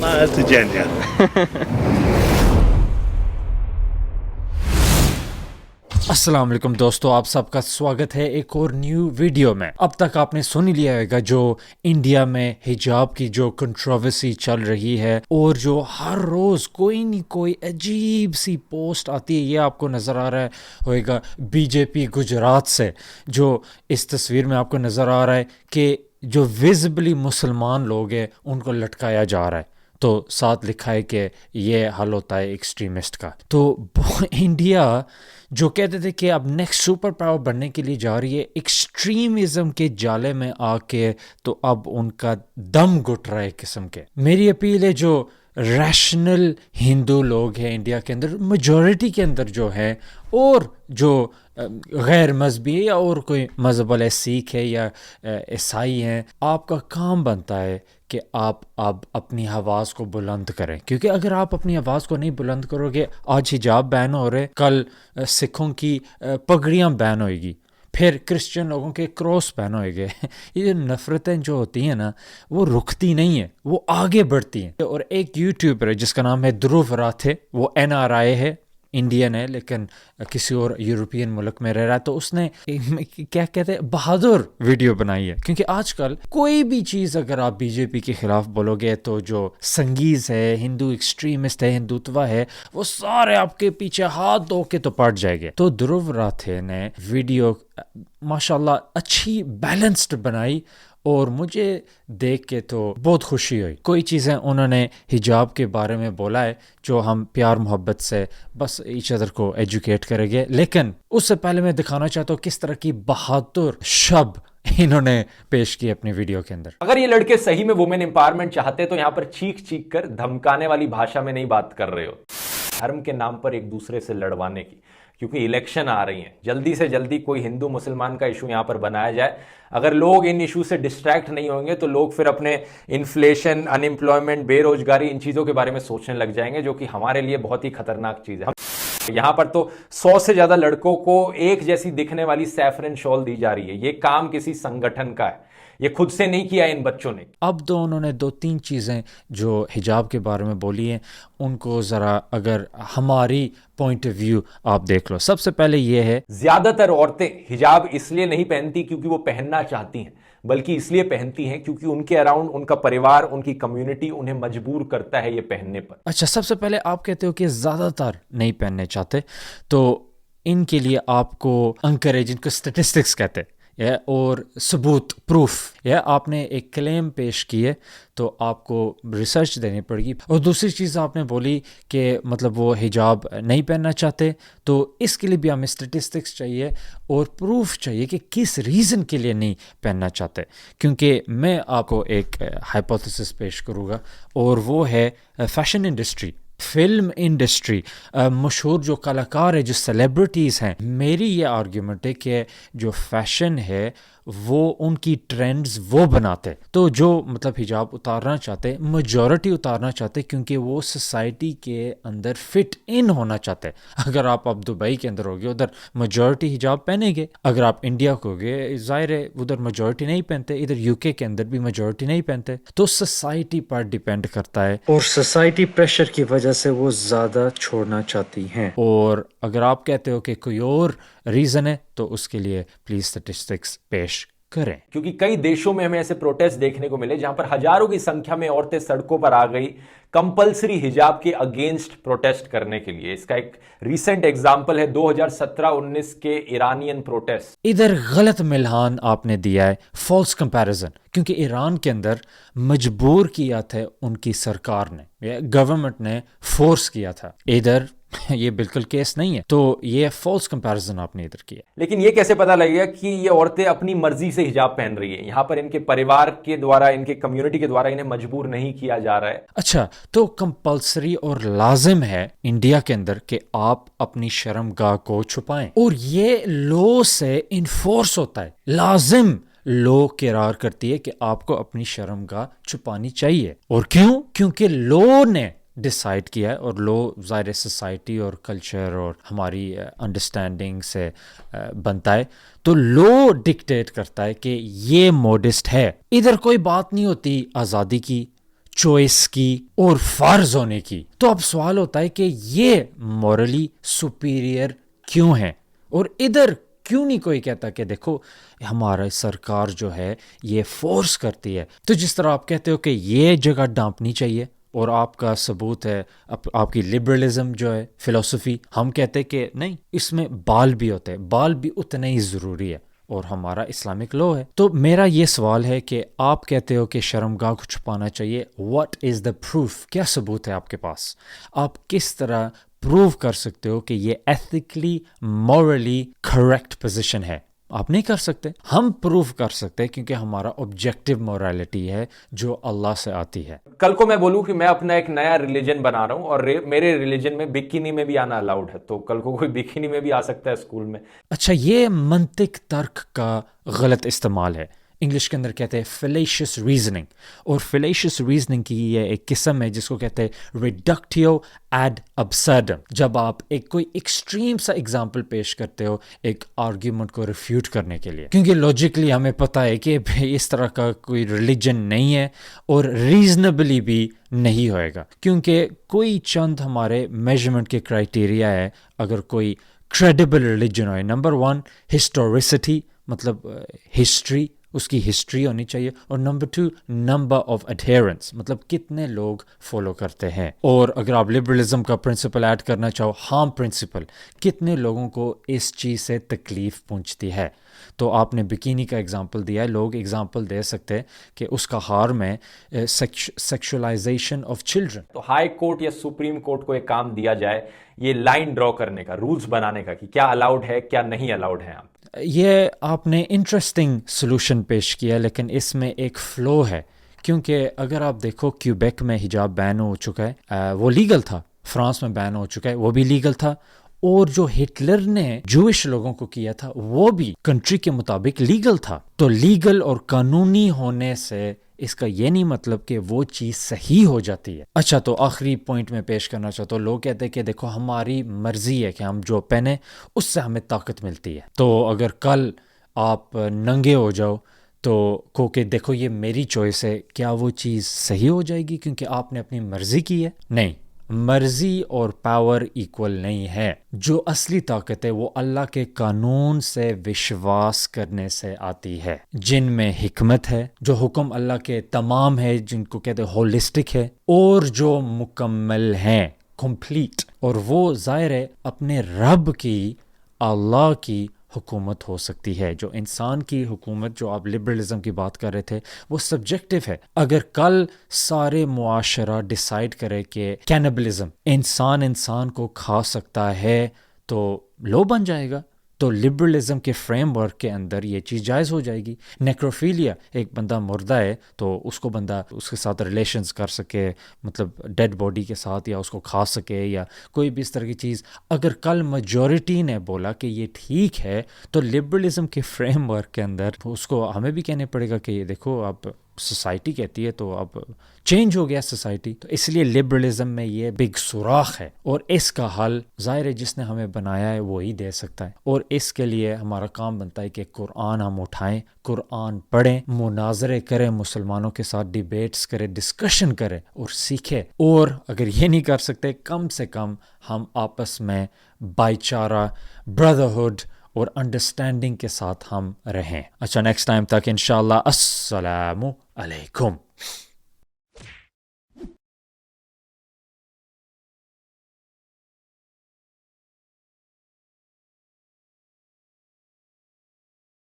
That's genial. अस्सलाम वालेकुम दोस्तों, आप सबका स्वागत है एक और न्यू वीडियो में। अब तक आपने सुन ही लिया होगा जो इंडिया में हिजाब की जो कंट्रोवर्सी चल रही है और जो हर रोज़ कोई नहीं कोई अजीब सी पोस्ट आती है। ये आपको नज़र आ रहा है होएगा बीजेपी गुजरात से, जो इस तस्वीर में आपको नज़र आ रहा है कि जो विजिबली मुसलमान लोग हैं उनको लटकाया जा रहा है। तो साथ लिखा है कि ये हल होता है एक्सट्रीमिस्ट का। तो इंडिया जो कहते थे कि अब नेक्स्ट सुपर पावर बनने के लिए जा रही है, एक्सट्रीमिज़म के जाले में आके तो अब उनका दम घुट रहा है किस्म के। मेरी अपील है जो रैशनल हिंदू लोग हैं इंडिया के अंदर, मेजॉरिटी के अंदर जो है, और जो गैर मजहबी है या और कोई मज़हब वाले सिख है या ईसाई हैं, आपका काम बनता है कि आप अब अपनी आवाज़ को बुलंद करें। क्योंकि अगर आप अपनी आवाज़ को नहीं बुलंद करोगे, आज हिजाब बैन हो रहे, कल सिखों की पगड़ियाँ बैन होएगी, फिर क्रिश्चियन लोगों के क्रॉस बैन होएंगे। ये नफ़रतें जो होती हैं ना, वो रुकती नहीं है, वो आगे बढ़ती हैं। और एक यूट्यूबर है जिसका नाम है ध्रुव राठे, वो NRI है, इंडियन है लेकिन किसी और यूरोपियन मुल्क में रह रहा है। तो उसने क्या कहते हैं बहादुर वीडियो बनाई है। क्योंकि आजकल कोई भी चीज़ अगर आप बीजेपी के ख़िलाफ़ बोलोगे तो जो संगीज़ है, हिंदू एक्सट्रीमिस्ट है, हिंदुत्व है, वो सारे आपके पीछे हाथ धो के तो पड़ जाएंगे। तो ध्रुव राठे ने वीडियो माशाल्लाह अच्छी बैलेंस्ड बनाई और मुझे देख के तो बहुत खुशी हुई। कोई चीज़ें उन्होंने हिजाब के बारे में बोला है जो हम प्यार मोहब्बत से बस ईच अदर को एजुकेट करेंगे, लेकिन उससे पहले मैं दिखाना चाहता हूँ किस तरह की बहादुर शब्द इन्होंने पेश किए अपनी वीडियो के अंदर। अगर ये लड़के सही में वुमेन एम्पावरमेंट चाहते तो यहाँ पर चीख चीख कर धमकाने वाली भाषा में नहीं बात कर रहे हो, धर्म के नाम पर एक दूसरे से लड़वाने की। क्योंकि इलेक्शन आ रही हैं, जल्दी से जल्दी कोई हिंदू मुसलमान का इशू यहाँ पर बनाया जाए। अगर लोग इन इशू से डिस्ट्रैक्ट नहीं होंगे तो लोग फिर अपने इन्फ्लेशन, अनएम्प्लॉयमेंट, बेरोजगारी, इन चीज़ों के बारे में सोचने लग जाएंगे, जो कि हमारे लिए बहुत ही खतरनाक चीज़ है। यहाँ पर तो 100 से ज़्यादा लड़कों को एक जैसी दिखने वाली सैफरन शॉल दी जा रही है। ये काम किसी संगठन का है, ये खुद से नहीं किया इन बच्चों ने। अब तो उन्होंने 2-3 चीज़ें जो हिजाब के बारे में बोली हैं उनको ज़रा अगर हमारी पॉइंट ऑफ व्यू आप देख लो। सबसे पहले ये है, ज्यादातर औरतें हिजाब इसलिए नहीं पहनती क्योंकि वो पहनना चाहती हैं, बल्कि इसलिए पहनती हैं क्योंकि उनके अराउंड उनका परिवार, उनकी कम्युनिटी उन्हें मजबूर करता है ये पहनने पर। अच्छा, सबसे पहले आप कहते हो कि ज़्यादातर नहीं पहनने चाहते, तो इनके लिए आपको अंकरेज, इनको स्टेटिस्टिक्स कहते हैं या और सबूत, प्रूफ, या आपने एक क्लेम पेश किए तो आपको रिसर्च देनी पड़ेगी। और दूसरी चीज़ आपने बोली कि मतलब वो हिजाब नहीं पहनना चाहते, तो इसके लिए भी हमें स्टेटिस्टिक्स चाहिए और प्रूफ चाहिए कि किस रीज़न के लिए नहीं पहनना चाहते। क्योंकि मैं आपको एक हाइपोथेसिस पेश करूँगा और वो है फैशन इंडस्ट्री, फिल्म इंडस्ट्री, मशहूर जो कलाकार है, जो सेलिब्रिटीज़ हैं। मेरी ये आर्ग्यूमेंट है कि जो फैशन है वो उनकी ट्रेंड्स वो बनाते, तो जो मतलब हिजाब उतारना चाहते, मेजॉरिटी उतारना चाहते क्योंकि वो सोसाइटी के अंदर फिट इन होना चाहते। अगर आप अब दुबई के अंदर होगे उधर मेजॉरिटी हिजाब पहनेंगे, अगर आप इंडिया को गए ज़ाहिर है उधर मेजॉरिटी नहीं पहनते, इधर यूके के अंदर भी मेजॉरिटी नहीं पहनते। तो सोसाइटी पर डिपेंड करता है और सोसाइटी प्रेशर की वजह से वो ज़्यादा छोड़ना चाहती हैं। और अगर आप कहते हो कि कोई और रीज़न है तो उसके लिए प्लीज़ स्टैटिस्टिक्स पेश करें। क्योंकि कई देशों में हमें ऐसे प्रोटेस्ट देखने को मिले जहां पर हजारों की संख्या में औरतें सड़कों पर आ गई कंपलसरी हिजाब के अगेंस्ट प्रोटेस्ट करने के लिए। इसका एक रीसेंट एग्जांपल है 2017-19 के ईरानियन प्रोटेस्ट। इधर गलत मिलान आपने दिया है, फॉल्स कंपैरिजन, क्योंकि ईरान के अंदर मजबूर किया था उनकी सरकार ने, गवर्नमेंट ने फोर्स किया था। इधर ये बिल्कुल केस नहीं है, तो ये फॉल्स कंपैरिजन आपने इधर किया। लेकिन ये कैसे पता लगेगा कि ये औरतें अपनी मर्जी से हिजाब पहन रही है? यहाँ पर इनके परिवार के द्वारा, इनके कम्युनिटी के द्वारा इन्हें मजबूर नहीं किया जा रहा है। अच्छा, तो कंपलसरी और लाजिम है इंडिया के अंदर कि आप अपनी शर्मगाह को छुपाएं, और ये लॉ से इन्फोर्स होता है। लाजिम लॉ किरार करती है कि आपको अपनी शर्मगाह छुपानी चाहिए। और क्यों? क्योंकि लॉ ने डिसाइड किया है, और लॉ ज़ाहिर सोसाइटी और कल्चर और हमारी अंडरस्टैंडिंग से बनता है। तो लॉ डिक्टेट करता है कि ये मॉडेस्ट है। इधर कोई बात नहीं होती आज़ादी की, چوائس کی اور فرض ہونے کی. تو اب سوال ہوتا ہے کہ یہ مورلی سپیریئر کیوں ہے, اور ادھر کیوں نہیں کوئی کہتا کہ دیکھو ہمارا سرکار جو ہے یہ فورس کرتی ہے. تو جس طرح آپ کہتے ہو کہ یہ جگہ ڈانپنی چاہیے, اور آپ کا ثبوت ہے آپ کی لبرلزم جو ہے فلسفی, ہم کہتے ہیں کہ نہیں, اس میں بال بھی ہوتے ہیں, بال بھی اتنا ہی ضروری ہے, اور ہمارا اسلامک لا ہے. تو میرا یہ سوال ہے کہ آپ کہتے ہو کہ شرمگاہ کو چھپانا چاہیے, واٹ از دا پروف, کیا ثبوت ہے آپ کے پاس؟ آپ کس طرح پروو کر سکتے ہو کہ یہ ایتھیکلی مورلی کریکٹ پوزیشن ہے؟ آپ نہیں کر سکتے. ہم پروف کر سکتے ہیں کیونکہ ہمارا آبجیکٹیو مورالٹی ہے جو اللہ سے آتی ہے. کل کو میں بولوں کہ میں اپنا ایک نیا ریلیجن بنا رہا ہوں اور میرے ریلیجن میں بکینی میں بھی آنا الاؤڈ ہے, تو کل کو کوئی بکینی میں بھی آ سکتا ہے اسکول میں. اچھا, یہ منطق ترک کا غلط استعمال ہے. انگلش کے اندر کہتے ہیں فلیشیس ریزننگ, اور فلیشیس ریزننگ کی یہ ایک قسم ہے جس کو کہتے ہیں ریڈکٹیو ایڈ ابسرڈم. جب آپ ایک کوئی ایکسٹریم سا ایگزامپل پیش کرتے ہو ایک آرگیومنٹ کو ریفیوٹ کرنے کے لیے, کیونکہ لاجکلی ہمیں پتہ ہے کہ اس طرح کا کوئی ریلیجن نہیں ہے اور ریزنبلی بھی نہیں ہوئے گا, کیونکہ کوئی چند ہمارے میجرمنٹ کے کرائٹیریا ہے اگر کوئی کریڈیبل ریلیجن ہوئے. نمبر 1 ہسٹوریسٹی, مطلب ہسٹری, اس کی ہسٹری ہونی چاہیے, اور نمبر 2 نمبر آف اڈہیرنس, مطلب کتنے لوگ فالو کرتے ہیں. اور اگر آپ لبرلزم کا پرنسپل ایڈ کرنا چاہو, ہارم پرنسپل, کتنے لوگوں کو اس چیز سے تکلیف پہنچتی ہے. تو آپ نے بکینی کا اگزامپل دیا ہے, لوگ اگزامپل دے سکتے ہیں کہ اس کا ہارم ہے سیکشولائزیشن آف چلڈرن. تو ہائی کورٹ یا سپریم کورٹ کو ایک کام دیا جائے یہ لائن ڈرا کرنے کا, رولز بنانے کا کہ کیا الاؤڈ ہے کیا نہیں الاؤڈ ہے. یہ آپ نے انٹرسٹنگ سلوشن پیش کیا, لیکن اس میں ایک فلو ہے, کیونکہ اگر آپ دیکھو کیوبیک میں حجاب بین ہو چکا ہے, وہ لیگل تھا. فرانس میں بین ہو چکا ہے, وہ بھی لیگل تھا. اور جو ہٹلر نے جوش لوگوں کو کیا تھا وہ بھی کنٹری کے مطابق لیگل تھا. تو لیگل اور قانونی ہونے سے اس کا یہ نہیں مطلب کہ وہ چیز صحیح ہو جاتی ہے. اچھا, تو آخری پوائنٹ میں پیش کرنا چاہتا ہوں. لوگ کہتے ہیں کہ دیکھو ہماری مرضی ہے کہ ہم جو پہنیں اس سے ہمیں طاقت ملتی ہے. تو اگر کل آپ ننگے ہو جاؤ تو کہ دیکھو یہ میری چوائس ہے, کیا وہ چیز صحیح ہو جائے گی کیونکہ آپ نے اپنی مرضی کی ہے؟ نہیں, مرضی اور پاور ایکول نہیں ہے. جو اصلی طاقت ہے وہ اللہ کے قانون سے وشواس کرنے سے آتی ہے, جن میں حکمت ہے, جو حکم اللہ کے تمام ہے جن کو کہتے ہیں ہولسٹک ہے, اور جو مکمل ہیں, کمپلیٹ. اور وہ ظاہر ہے اپنے رب کی, اللہ کی حکومت ہو سکتی ہے. جو انسان کی حکومت, جو آپ لبرلزم کی بات کر رہے تھے, وہ سبجیکٹیو ہے. اگر کل سارے معاشرہ ڈیسائیڈ کرے کہ کینیبلزم, انسان کو کھا سکتا ہے, تو لو بن جائے گا. تو لبرلزم کے فریم ورک کے اندر یہ چیز جائز ہو جائے گی. نیکروفیلیا, ایک بندہ مردہ ہے تو اس کو بندہ اس کے ساتھ ریلیشنز کر سکے, مطلب ڈیڈ باڈی کے ساتھ, یا اس کو کھا سکے, یا کوئی بھی اس طرح کی چیز. اگر کل میجورٹی نے بولا کہ یہ ٹھیک ہے تو لبرلزم کے فریم ورک کے اندر اس کو ہمیں بھی کہنے پڑے گا کہ یہ دیکھو اب سوسائٹی کہتی ہے تو اب چینج ہو گیا سوسائٹی. تو اس لیے لبرلزم میں یہ بگ سوراخ ہے, اور اس کا حل ظاہر ہے جس نے ہمیں بنایا ہے وہی دے سکتا ہے. اور اس کے لیے ہمارا کام بنتا ہے کہ قرآن ہم اٹھائیں, قرآن پڑھیں, مناظرے کریں, مسلمانوں کے ساتھ ڈیبیٹس کریں, ڈسکشن کریں اور سیکھیں. اور اگر یہ نہیں کر سکتے, کم سے کم ہم آپس میں بھائی چارہ, بردرہڈ اور انڈرسٹینڈنگ کے ساتھ ہم رہیں. اچھا, نیکسٹ ٹائم تک انشاءاللہ. السلام علیکم.